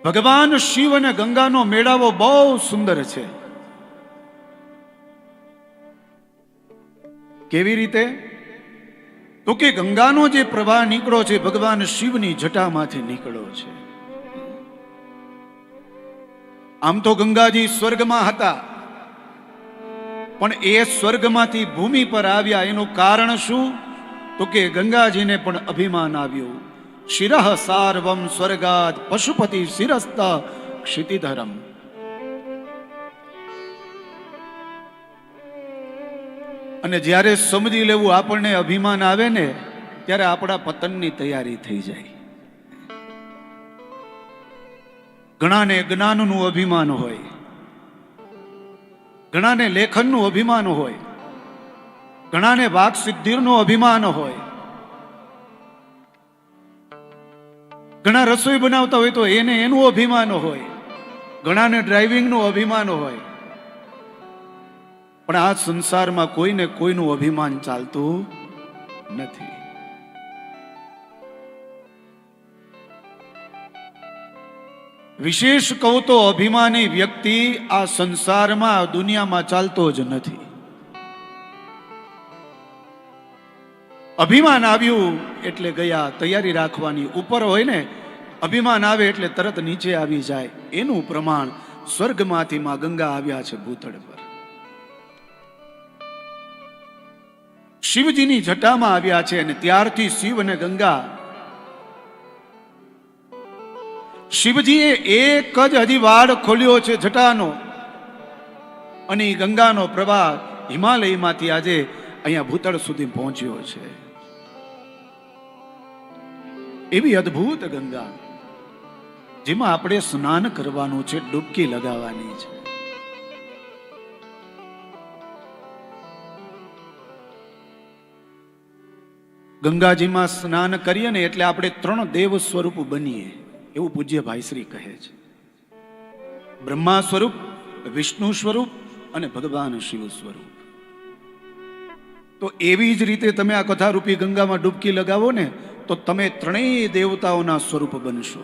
ભગવાન શિવ અને ગંગાનો મેળાવો બહુ સુંદર છે. કેવી રીતે? તો કે ગંગાનો જે પ્રવાહ નીકળ્યો છે ભગવાન શિવની જટામાંથી નીકળ્યો છે. આમ તો ગંગાજી સ્વર્ગમાં હતા, પણ એ સ્વર્ગમાંથી ભૂમિ પર આવ્યા એનું કારણ શું? તો કે ગંગાજીને પણ અભિમાન આવ્યું. શિરઃ સાર્વમ સ્વર્ગાદ પશુપતિ શિરસ્ત ક્ષિતિધરમ. અને જ્યારે સમજી લેવું આપણને અભિમાન આવે ને ત્યારે આપણા પતનની તૈયારી થઈ જાય. ઘણાને જ્ઞાનનું અભિમાન હોય, ઘણાને લેખનનું અભિમાન હોય, ઘણાને વાક સિદ્ધિનું અભિમાન હોય, ઘણા રસોઈ બનાવતા હોય તો એને એનું અભિમાન હોય, ઘણાને ડ્રાઇવિંગનું અભિમાન હોય. પણ આ સંસારમાં કોઈને કોઈનું અભિમાન ચાલતું નથી. વિશેષ કહું તો અભિમાની વ્યક્તિ આ સંસારમાં દુનિયામાં ચાલતો જ નથી. અભિમાન આવ્યું એટલે ગયા, તૈયારી રાખવાની. ઉપર હોય ને અભિમાન આવે એટલે તરત નીચે આવી જાય. એનું પ્રમાણ સ્વર્ગમાંથી માં ગંગા આવ્યા છે ભૂતળ પર. શિવજીની જટામાં આવ્યા છે અને ત્યારથી શિવ અને ગંગા, શિવજીએ એક જ હજી વાડ ખોલ્યો છે જટાનો, અને ગંગાનો પ્રવાહ હિમાલયમાંથી આજે અહીંયા ભૂતળ સુધી પહોંચ્યો છે. એવી અદ્ભુત ગંગા જેમાં આપણે સ્નાન કરવાનું છે, ડૂબકી લગાવવાની છે. ગંગાજીમાં સ્નાન કરીએ ને એટલે આપણે 3 દેવ સ્વરૂપ બનીએ એવું પૂજ્ય ભાઈશ્રી કહે છે. બ્રહ્મા સ્વરૂપ, વિષ્ણુ સ્વરૂપ અને ભગવાન શિવ સ્વરૂપ. તો એવી જ રીતે તમે આ કથારૂપી ગંગામાં ડૂબકી લગાવો ને તો તમે 3 દેવતાઓના સ્વરૂપ બનશો.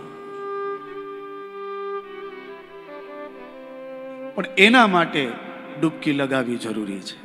પણ એના માટે ડૂબકી લગાવવી જરૂરી છે.